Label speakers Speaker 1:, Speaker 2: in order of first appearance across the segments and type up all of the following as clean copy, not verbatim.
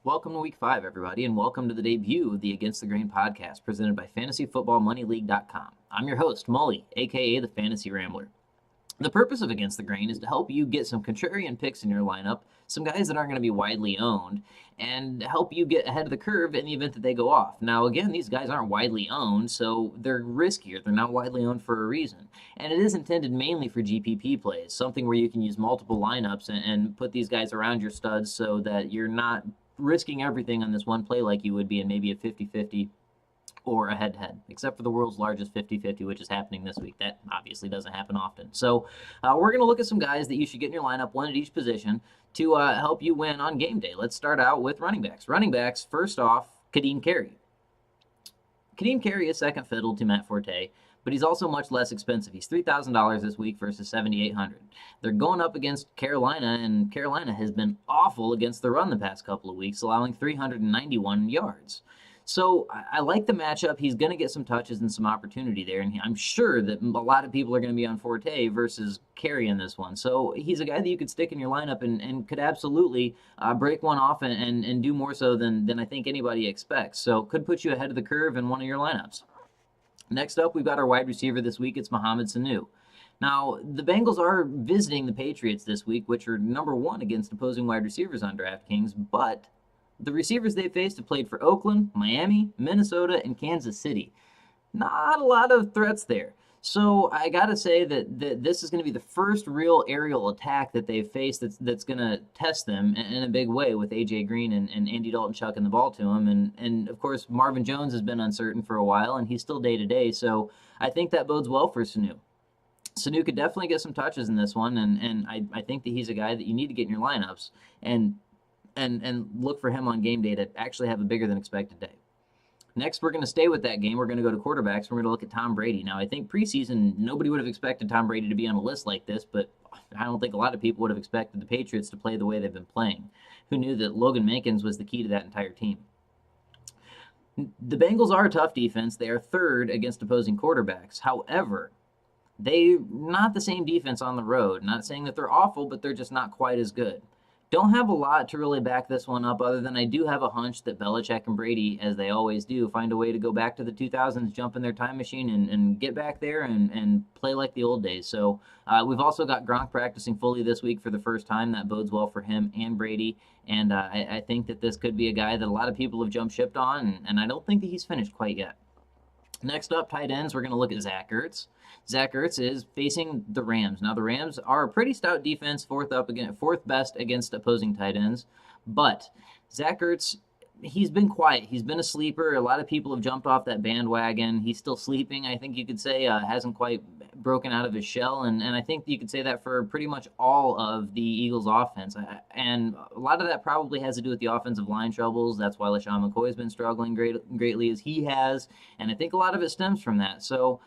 Speaker 1: Welcome to Week 5, everybody, and welcome to the debut of the Against the Grain podcast presented by FantasyFootballMoneyLeague.com. I'm your host, Mully, aka the Fantasy Rambler. The purpose of Against the Grain is to help you get some contrarian picks in your lineup, some guys that aren't going to be widely owned, and help you get ahead of the curve in the event that they go off. Now, again, these guys aren't widely owned, so they're riskier. They're not widely owned for a reason. And it is intended mainly for GPP plays, something where you can use multiple lineups and put these guys around your studs so that you're not risking everything on this one play like you would be in maybe a 50-50 or a head-to-head, except for the world's largest 50-50, which is happening this week. That obviously doesn't happen often. So we're going to look at some guys that you should get in your lineup, one at each position, to help you win on game day. Let's start out with running backs. Running backs, first off, KaDeem Carey. KaDeem Carey is second fiddle to Matt Forte, but he's also much less expensive. He's $3,000 this week versus $7,800. They're going up against Carolina, and Carolina has been awful against the run the past couple of weeks, allowing 391 yards. So I like the matchup. He's going to get some touches and some opportunity there, and I'm sure that a lot of people are going to be on Forte versus Carey in this one. So he's a guy that you could stick in your lineup and could absolutely break one off and do more so than I think anybody expects. So could put you ahead of the curve in one of your lineups. Next up, we've got our wide receiver this week. It's Mohamed Sanu. Now, the Bengals are visiting the Patriots this week, which are number one against opposing wide receivers on DraftKings, but the receivers they've faced have played for Oakland, Miami, Minnesota, and Kansas City. Not a lot of threats there. So I got to say that this is going to be the first real aerial attack that they've faced that's going to test them in a big way with A.J. Green and Andy Dalton chucking the ball to him. And, of course, Marvin Jones has been uncertain for a while, and he's still day-to-day. So I think that bodes well for Sanu. Sanu could definitely get some touches in this one, and I think that he's a guy that you need to get in your lineups and look for him on game day to actually have a bigger than expected day. Next, we're going to stay with that game. We're going to go to quarterbacks. We're going to look at Tom Brady. Now, I think preseason, nobody would have expected Tom Brady to be on a list like this, but I don't think a lot of people would have expected the Patriots to play the way they've been playing. Who knew that Logan Mankins was the key to that entire team? The Bengals are a tough defense. They are third against opposing quarterbacks. However, they're not the same defense on the road. Not saying that they're awful, but they're just not quite as good. Don't have a lot to really back this one up other than I do have a hunch that Belichick and Brady, as they always do, find a way to go back to the 2000s, jump in their time machine, and get back there and play like the old days. So we've also got Gronk practicing fully this week for the first time. That bodes well for him and Brady. And I think that this could be a guy that a lot of people have jumped ship on, and I don't think that he's finished quite yet. Next up, tight ends, we're going to look at Zach Ertz. Zach Ertz is facing the Rams. Now, the Rams are a pretty stout defense, fourth best against opposing tight ends. But Zach Ertz, he's been quiet. He's been a sleeper. A lot of people have jumped off that bandwagon. He's still sleeping, I think you could say. Hasn't quite broken out of his shell. And I think you could say that for pretty much all of the Eagles' offense. And a lot of that probably has to do with the offensive line troubles. That's why LaShawn McCoy's been struggling greatly as he has. And I think a lot of it stems from that. So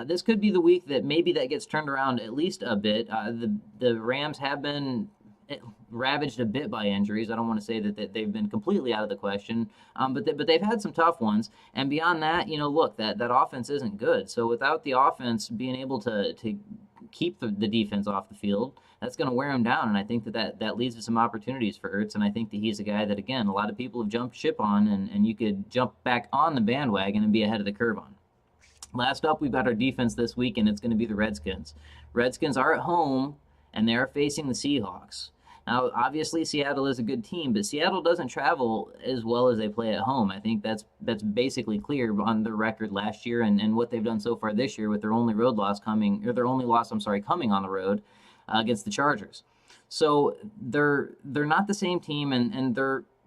Speaker 1: this could be the week that maybe that gets turned around at least a bit. The Rams have been ravaged a bit by injuries. I don't want to say that they've been completely out of the question, but they've had some tough ones. And beyond that, look, that offense isn't good. So without the offense being able to keep the defense off the field, that's going to wear him down. And I think that leads to some opportunities for Ertz. And I think that he's a guy that, again, a lot of people have jumped ship on, and you could jump back on the bandwagon and be ahead of the curve on. Last up, we've got our defense this week, and it's going to be the Redskins. Redskins are at home, and they are facing the Seahawks. Now, obviously, Seattle is a good team, but Seattle doesn't travel as well as they play at home. I think that's basically clear on their record last year and what they've done so far this year with their only loss coming on the road against the Chargers. So they're not the same team, and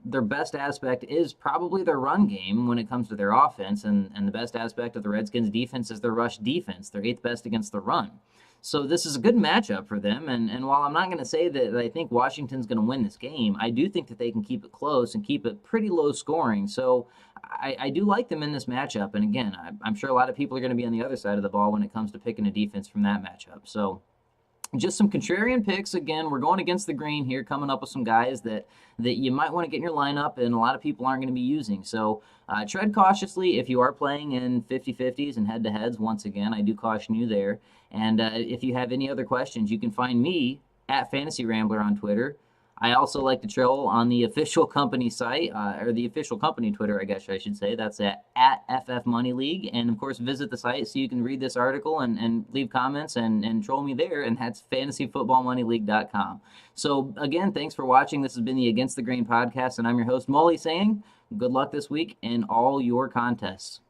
Speaker 1: their best aspect is probably their run game when it comes to their offense, and the best aspect of the Redskins' defense is their rush defense. They're eighth best against the run. So this is a good matchup for them, and while I'm not going to say that I think Washington's going to win this game, I do think that they can keep it close and keep it pretty low scoring. So I do like them in this matchup, and again, I'm sure a lot of people are going to be on the other side of the ball when it comes to picking a defense from that matchup. So just some contrarian picks. Again, we're going against the grain here, coming up with some guys that you might want to get in your lineup and a lot of people aren't going to be using. So tread cautiously if you are playing in 50-50s and head-to-heads. Once again, I do caution you there. And if you have any other questions, you can find me at Fantasy Rambler on Twitter. I also like to troll on the official company site, or the official company Twitter, I guess I should say. That's at FF Money League. And of course, visit the site so you can read this article and leave comments and troll me there. And that's fantasyfootballmoneyleague.com. So again, thanks for watching. This has been the Against the Grain podcast, and I'm your host, Molly, saying good luck this week in all your contests.